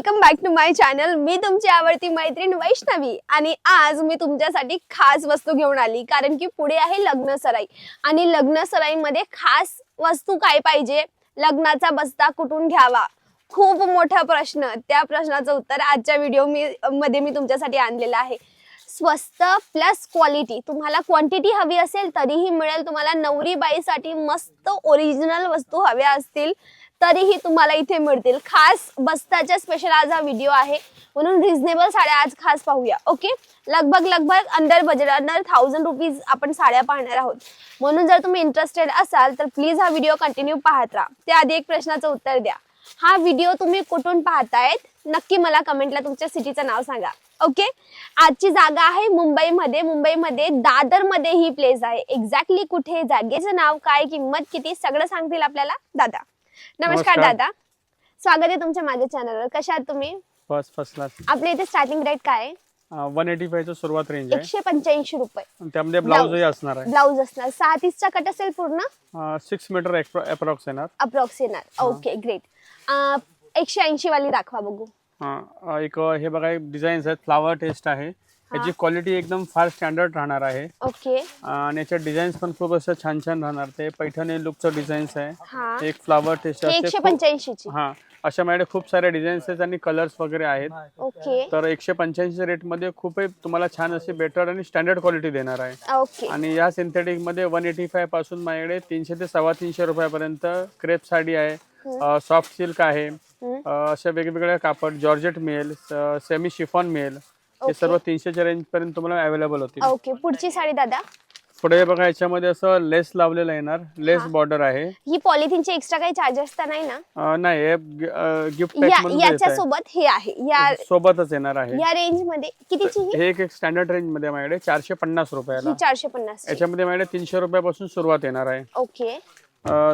Welcome back to my channel. मी तुमची आवडती मैत्रीण वैष्णवी आणि आज मी तुमच्यासाठी खास वस्तू घेऊन आली, कारण की पुढे आहे लग्न सराई आणि लग्न सराईमध्ये खास वस्तू काय पाहिजे, लग्नाचा बस्ता कुठून घ्यावा, खूप मोठा प्रश्न। त्या प्रश्नाचं उत्तर आजच्या व्हिडिओ मध्ये मी तुमच्यासाठी आणलेलं आहे। स्वस्त प्लस क्वालिटी। तुम्हाला क्वांटिटी हवी असेल तरीही मिळेल, तुम्हाला नवरी बाईसाठी मस्त ओरिजिनल वस्तू हव्या असतील तरीही तुम्हाला इथे मिळतील। खास बस्ताच्या स्पेशल आज हा व्हिडिओ आहे, म्हणून रिजनेबल साड्या आज खास पाहूया। ओके, लगभग अंडर बजेट, अंडर 1000 रुपीज आपण साड्या पाहणार आहोत। म्हणून जर तुम्ही इंटरेस्टेड असाल तर प्लीज हा व्हिडिओ कंटिन्यू पाहत राहा। त्याआधी एक प्रश्नाचं उत्तर द्या, हा व्हिडिओ तुम्ही कुठून पाहतायत नक्की मला कमेंटला तुमच्या सिटीचं नाव सांगा। ओके, आजची जागा आहे मुंबईमध्ये दादर मध्ये ही प्लेस आहे। एक्झॅक्टली कुठे, जागेचं नाव काय, किंमत किती, सगळं सांगतील आपल्याला दादा। नमस्कार दादा, स्वागत आहे तुमच्या माझ्या चॅनलवर। कशा आहात तुम्ही? First class. आपल्या इथे स्टार्टिंग रेट काय आहे? 185 चं सुरुवात रेंज आहे, 185 रुपये। त्यामध्ये ब्लाउजही असणार आहे। ब्लाउज असणार 6:30 चा कट असेल पूर्ण, 6 मीटर अप्रॉक्स येणार। अप्रॉक्स येणार। Okay great. 180 वाली दाखवा बघू। एक हे बघा, एक डिझाईन्स आहेत, फ्लावर टेस्ट आहे, याची क्वालिटी एकदम फार स्टँडर्ड राहणार आहे। ओके, आणि याच्या डिझाईन्स पण खूप असं छान छान राहणार। ते पैठणी लुकचं डिझाईन्स आहे, हा एक फ्लावर टेस्ट असते। 185 ची। हा, अशा माझ्याकडे खूप सारे डिझाईन्स आहेत आणि कलर्स वगैरे आहेत। ओके, तर 185 रेट मध्ये खूप तुम्हाला छान अशी बेटर आणि स्टँडर्ड क्वालिटी देणार आहे। ओके, आणि या सिंथेटिक मध्ये 185 पासून माझ्याकडे 300 ते 350 रुपयापर्यंत क्रेप साडी आहे, सॉफ्ट सिल्क आहे, अशा वेगवेगळ्या कापड, जॉर्जेट मिळेल, सेमी शिफॉन मिळेल। हे सर्व 300 च्या रेंज पर्यंत तुम्हाला अवेलेबल होतील। ओके, पुढची साडी दादा। पुढे बघा, याच्यामध्ये असं लेस लावलेलं येणार, लेस बॉर्डर आहे। ही पॉलिथिनचे एक्स्ट्रा काही चार्जेस तर नाही ना? नाही, गिफ्ट पॅक म्हणून याच्या सोबत हे आहे, या सोबतच येणार आहे। या रेंज मध्ये कितीची? हे एक स्टँडर्ड रेंज मध्ये माझ्याकडे 450 रुपयाला। 450। याच्यामध्ये माझ्याकडे 300 रुपयापासून सुरुवात येणार आहे। ओके,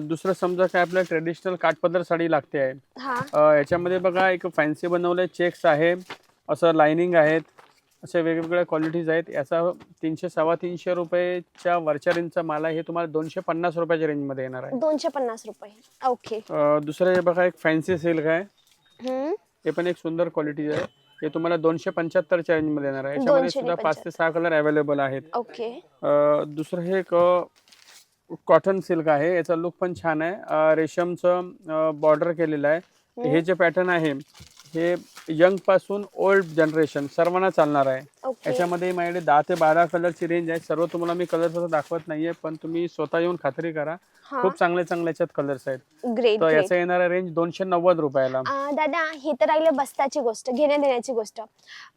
दुसरं समजा काय आपल्याला ट्रेडिशनल काठपदर साडी लागते आहे, याच्यामध्ये बघा एक फॅन्सी बनवले चेक्स आहे, असं लाइनिंग आहेत, असे वेगवेगळ्या क्वालिटीज आहेत। याचा 300-350 रुपयाच्या वरच्या रेंजचा माल आहे, हे तुम्हाला 250 रुपयाच्या रेंज मध्ये येणार आहे। 250 रुपये। ओके, दुसरं हे बघा, एक फॅन्सी सिल्क आहे, हे पण एक सुंदर क्वालिटी आहे, हे तुम्हाला 275 च्या रेंज मध्ये येणार आहे। याच्यामध्ये सुद्धा 5 ते 6 कलर अवेलेबल आहेत। ओके, दुसरं हे एक कॉटन सिल्क आहे, याचा लुक पण छान आहे, रेशमचं बॉर्डर केलेलं आहे। हे जे पॅटर्न आहे हे यंग पासून ओल्ड जनरेशन सर्वांना चालणार आहे। याच्यामध्ये माझ्याकडे 10 ते 12 कलरची रेंज आहे। सर्व तुम्हाला मी कलर दाखवत नाहीये, पण तुम्ही स्वतः येऊन खात्री करा, खूप चांगले याच्यात कलर्स आहेत। ग्रेट। तर याचा येणारा रेंज 290 रुपयाला। दादा, हे तर राहिले बस्ताची गोष्ट, घेण्या देण्याची गोष्ट,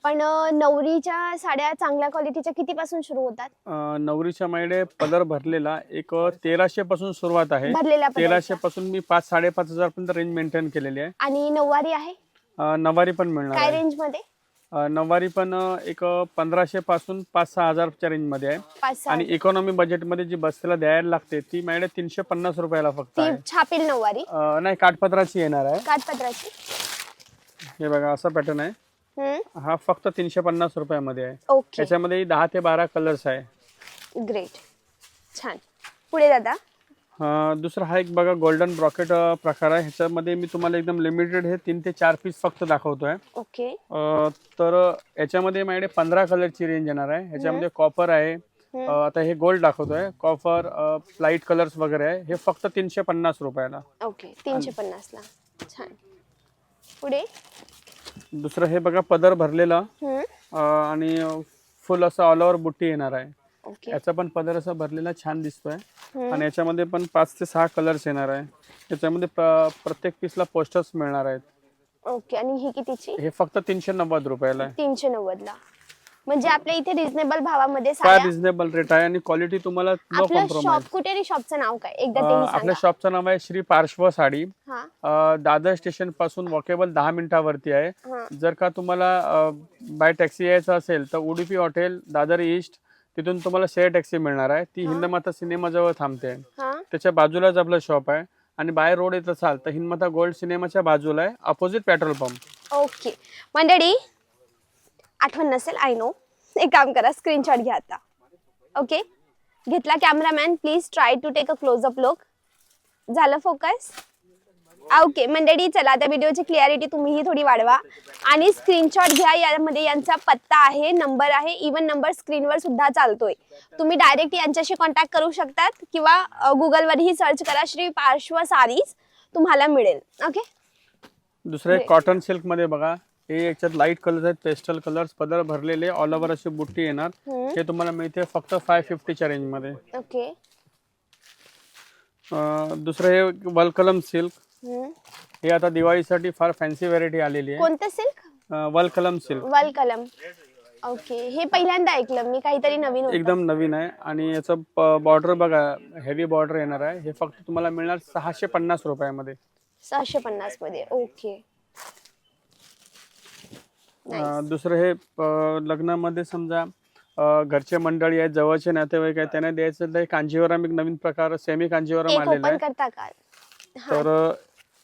पण नवरीच्या साड्या चांगल्या क्वालिटीच्या किती पासून सुरू होतात? नवरीच्या माझ्याकडे पदर भरलेला एक 1300 पासून सुरुवात आहे। भरलेला 1300 पासून मी 5-5.5 पर्यंत रेंज मेंटेन केलेली आहे। आणि नऊवारी आहे? नऊवारी पण मिळणार काय आहे। रेंज मध्ये? नऊवारी पण एक 1500 पासून 5-6 हजारच्या रेंज मध्ये आहे। आणि इकॉनॉमी बजेट मध्ये जी बस्तीला द्यायला लागते ती माझ्याकडे 350 रुपयाला फक्त आहे। छापील नऊवारी नाही, काठपदराची येणार आहे। काठपदराची। हे बघा, असा पॅटर्न आहे, हा फक्त 350 रुपयामध्ये आहे। ओके, याच्यामध्ये 10 ते 12 कलर्स आहे। ग्रेट, छान। पुढे दादा। दुसरा हा एक बघा, गोल्डन ब्रॉकेट प्रकार आहे, ह्याच्यामध्ये मी तुम्हाला एकदम लिमिटेड हे 3 ते 4 पीस फक्त दाखवतोय। ओके, तर याच्यामध्ये माझ्याकडे 15 कलरची रेंज येणार आहे। ह्याच्यामध्ये कॉपर आहे, आता हे गोल्ड दाखवतोय, कॉपर, लाईट कलर्स वगैरे आहे, हे फक्त 350 रुपयाला। ओके, 350 ला। छान। पुढे दुसरं हे बघा, पदर भरलेला आणि फुल असं ऑल ओव्हर बुट्टी येणार आहे। याचा पण पदर असा भरलेला छान दिसतोय, आणि याच्यामध्ये पण 5 ते 6 कलर्स येणार आहे। याच्यामध्ये प्रत्येक पीसला पोस्टर्स मिळणार आहेत। ओके, आणि ही कितीची? हे फक्त 390 रुपयाला आहे। 390 ला, म्हणजे आपल्या इथे रिजनेबल भावामध्ये फार रिजनेबल रेट आहे आणि क्वालिटी तुम्हाला नो कॉम्प्रोमाइज। शॉप कुठे आणि शॉपचं नाव काय एकदा ते सांगा। आपल्या शॉपचं नाव आहे श्री पार्श्व साडी, दादर स्टेशन पासून वॉकेबल 10 मिनिटावरती आहे। जर का तुम्हाला बाय टॅक्सी यायचं असेल तर उडुपी हॉटेल, दादर ईस्ट, तिथून तुम्हाला शेअर टॅक्सी मिळणार आहे, ती हिंदमाता सिनेमा जवळ थांबते। त्याच्या बाजूलाच आपलं शॉप आहे, आणि बाय रोड येत असाल तर हिंदमाता गोल्ड सिनेमाच्या बाजूला आहे, अपोजिट पेट्रोल पंप। ओके मंडळी, आठवण नसेल, आय नो, एक काम करा, स्क्रीनशॉट घ्या आता। ओके, घेतला cameraman, please try to take a close up look. झालं फोकस? ओके मंडळी, चला आता व्हिडिओची क्लिअरिटी तुम्हीही थोडी वाढवा आणि स्क्रीनशॉट घ्या. यामध्ये यांचा पत्ता आहे, नंबर आहे, इवन नंबर स्क्रीनवर सुद्धा चालतोय. तुम्ही डायरेक्ट यांच्याशी कॉन्टॅक्ट करू शकतात किंवा गुगलवरही सर्च करा, श्री पार्श्व सारीज तुम्हाला मिळेल. ओके. दुसरे कॉटन सिल्क मध्ये बघा, हे याच्यात लाईट कलर आहेत, पेस्टल कलर्स, पदर भरलेले, ऑल ओव्हर अशी बुट्टी येणार. हे तुम्हाला मिळते फक्त 550च्या रेंज मध्ये. ओके. दुसरं हे वलकलम सिल्क, हे आता दिवाळीसाठी फार फॅन्सी व्हरायटी आलेली आहे. कोणतं सिल्क? वलकलम सिल्क. वलकलम. ओके. हे पहिल्यांदा ऐकलं मी, काहीतरी नवीन होतं. एकदम नवीन आहे. आणि याचं बॉर्डर बघा, हेवी बॉर्डर येणार आहे. हे फक्त तुम्हाला मिळणार 650 रुपयामध्ये. 650 मध्ये. ओके. दुसरं हे लग्नामध्ये समजा घरचे मंडळी आहेत, जवळचे नातेवाईक आहेत, त्यांना द्यायचं तर कांजीवरम एक नवीन प्रकार, सेमी कांजीवरम एक आलेला ओपन आहे. करता का? तर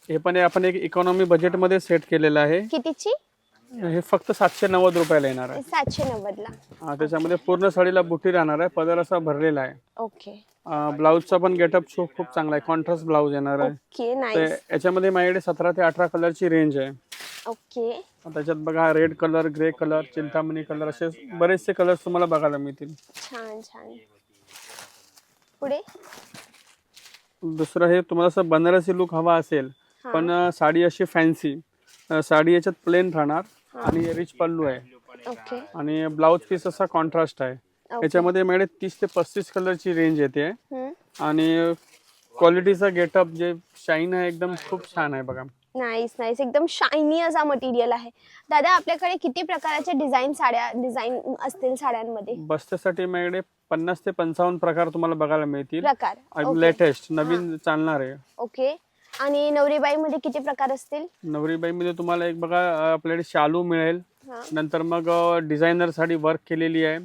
हे पण आपण एक इकॉनॉमी बजेट मध्ये सेट केलेलं आहे. कितीची? हे फक्त 790 रुपयाला येणार आहे. 790 ला. त्याच्यामध्ये पूर्ण साडीला बुटी राहणार आहे, पदर असा भरलेला आहे. ओके. ब्लाऊजचा पण गेटअप खूप चांगला आहे, कॉन्ट्रास्ट ब्लाऊज येणार आहे. ओके. तर नाईस. याच्यामध्ये माझ्याकडे 17 ते 18 कलरची रेंज आहे. ओके. त्याच्यात बघा red colour, grey colour, Chintamani colour, असे बरेचसे कलर्स तुम्हाला बघायला मिळतील. छान छान. पुढे दुसरं हे तुम्हाला असं बनारसी लुक हवा असेल, पण साडी अशी फॅन्सी, साडी याच्यात प्लेन राहणार आणि रिच पल्लू आहे. ओके. आणि ब्लाउज पीस असा कॉन्ट्रास्ट आहे. याच्यामध्ये माझ्याकडे 30 ते 35 कलरची रेंज येते. आणि क्वालिटीचा गेटअप जे शाईन आहे एकदम खूप छान आहे बघा. Nice nice. एकदम शायनी असा मटेरियल आहे. दादा आपल्याकडे किती प्रकारचे डिझाईन असतील साड्यांमध्ये? बस्त्यासाठी माझ्याकडे 50 ते 55 प्रकार तुम्हाला बघायला मिळतील. प्रकार लेटेस्ट नवीन चालणार आहे. ओके. आणि नवरीबाई मध्ये किती प्रकार असतील? नवरीबाई मध्ये तुम्हाला एक बघा, आपल्याकडे शालू मिळेल. नंतर मग डिझायनर साडी वर्क केलेली आहे.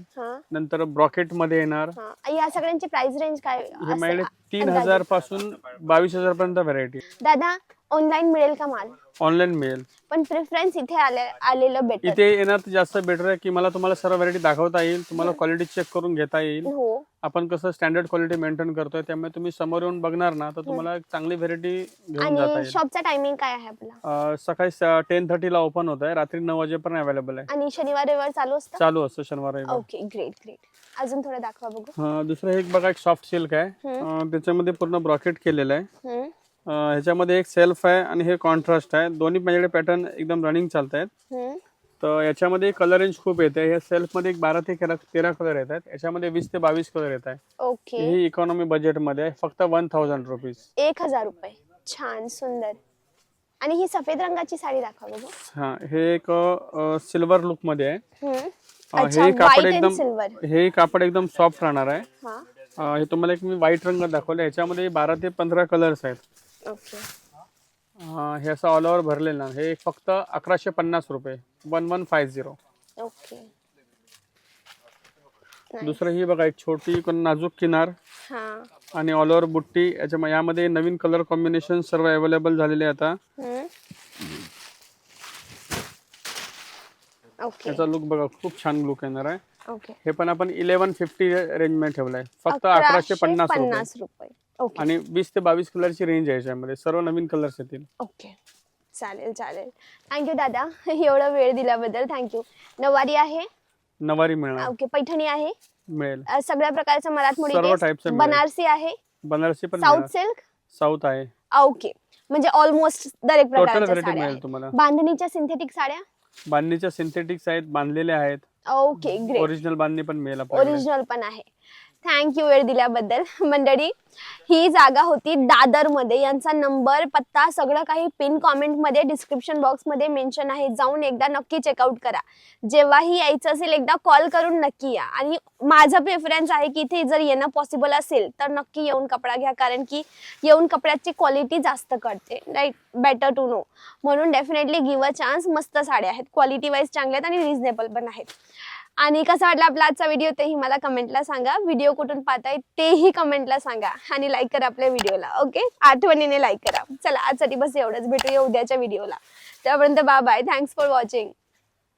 नंतर ब्रॉकेट मध्ये येणार. या सगळ्यांची प्राइस रेंज काय? हे माझ्याकडे 3000 पासून 22,000 पर्यंत व्हरायटी. दादा ऑनलाईन मिळेल का माल? ऑनलाईन मिळेल, पण प्रेफरन्स इथे आलेलं बेटर. इथे येणार तर जास्त बेटर आहे की मला तुम्हाला सर्व व्हरायटी दाखवता येईल, तुम्हाला क्वालिटी चेक करून घेता येईल. हो. आपण कसं स्टँडर्ड क्वालिटी मेंटेन करतोय, त्यामुळे तुम्ही समोर येऊन बघणार ना तर तुम्हाला चांगली व्हरायटी घेऊन जाता आणि येईल. शॉपचा टायमिंग काय आहे आपला? सकाळी 10:30 ला ओपन होत आहे, रात्री 9 वाजेपर्यंत अवेलेबल आहे. आणि शनिवार रविवार चालू असतं? चालू असतं शनिवार रविवार. ओके. Great great. अजून थोडं दाखवा बघू. दुसरं एक बघा, एक सॉफ्ट सिल्क आहे. त्याच्यामध्ये पूर्ण ब्रॉकेट केलेलं आहे. ह्याच्यामध्ये एक सेल्फ आहे आणि हे कॉन्ट्रास्ट आहे. दोन्ही माझ्याकडे पॅटर्न एकदम रनिंग चालत आहेत. तर याच्यामध्ये कलर रेंज खूप येते. ह्या सेल्फ मध्ये 12 ते 13 कलर येत आहेत. याच्यामध्ये 20 ते 22 कलर येत आहे. ओके. ही इकॉनॉमी बजेट मध्ये आहे, फक्त 1000 रुपीज. 1000 रुपये. छान सुंदर. आणि ही सफेद रंगाची साडी दाखवा बघू. हे एक सिल्वर लुक मध्ये आहे. अच्छा, हे कापड white and एकदम silver. हे कापड एकदम सॉफ्ट राहणार आहे. हा. हे तुम्हाला एक मी व्हाईट रंग दाखवला, ह्याच्यामध्ये 12 ते 15 कलर्स आहेत. ओके. हे असं ऑल ओव्हर भरलेलं आहे. हे फक्त 1150 रुपये. 1150. ओके. दुसरं ही बघा, एक छोटी नाजूक किनार हा. आणि ऑल ओव्हर बुट्टी. यामध्ये नवीन कलर कॉम्बिनेशन सर्व अवेलेबल झालेले आहे आता. ओके. याचा लुक बघा, खूप छान लुक येणार आहे. ओके. हे पण आपण 1150 रेंज मध्ये ठेवलंय, फक्त 1150 रुपये. ओके. आणि 20 ते 22 कलरची रेंज आहे. याच्यामध्ये सर्व नवीन कलर्स येतील. ओके. चालेल चालेल. थँक्यू दादा, एवढा वेळ दिल्याबद्दल थँक्यू. नवारी आहे? नवारी मिळणार. ओके. पैठणी आहे? मिळेल. सगळ्या प्रकारचं मराठमोळी सर्व ड्रेस? टाईपचं मिळेल. बनारसी आहे? बनारसी पण साऊथ सिल्क? साऊथ आहे. ओके. म्हणजे ऑलमोस्ट दरेक टोटल प्रकारच्या व्हरायटी साड्या मिळेल आहेत. तुम्हाला. बांधणीच्या सिंथेटिक साड्या? बांधणीच्या सिंथेटिक्स आहेत, बांधलेल्या आहेत. ओके. ग्रेट. ओरिजिनल बांधणी पण मिळेल आपल्याला. ओरिजिनल पण आहे. थँक्यू वेळ दिल्याबद्दल. मंडळी, ही जागा होती दादर मध्ये. यांचा नंबर, पत्ता सगळं काही पिन कॉमेंट मध्ये, डिस्क्रिप्शन बॉक्स मध्ये मेन्शन आहे. जाऊन एकदा नक्की चेकआउट करा. जेव्हाही यायचं असेल एकदा कॉल करून नक्की या. आणि माझा प्रेफरन्स आहे की इथे जर येणं पॉसिबल असेल तर नक्की येऊन कपडा घ्या, कारण की येऊन कपड्याची क्वालिटी जास्त कळते. Right, better to know. म्हणून डेफिनेटली गिव्ह अ चान्स. मस्त साड्या आहेत, क्वालिटी वाईज चांगल्या आहेत आणि रिझनेबल पण आहेत. आणि कसा वाटला आपला आजचा व्हिडिओ तेही मला कमेंटला सांगा. व्हिडिओ कुठून पाहताय तेही कमेंटला सांगा. आणि लाईक करा आपल्या व्हिडिओला. ओके, आठवणीने लाईक करा. चला आजसाठी बस एवढंच. भेटूया उद्याच्या व्हिडिओला. त्यापर्यंत bye bye. Thanks for watching.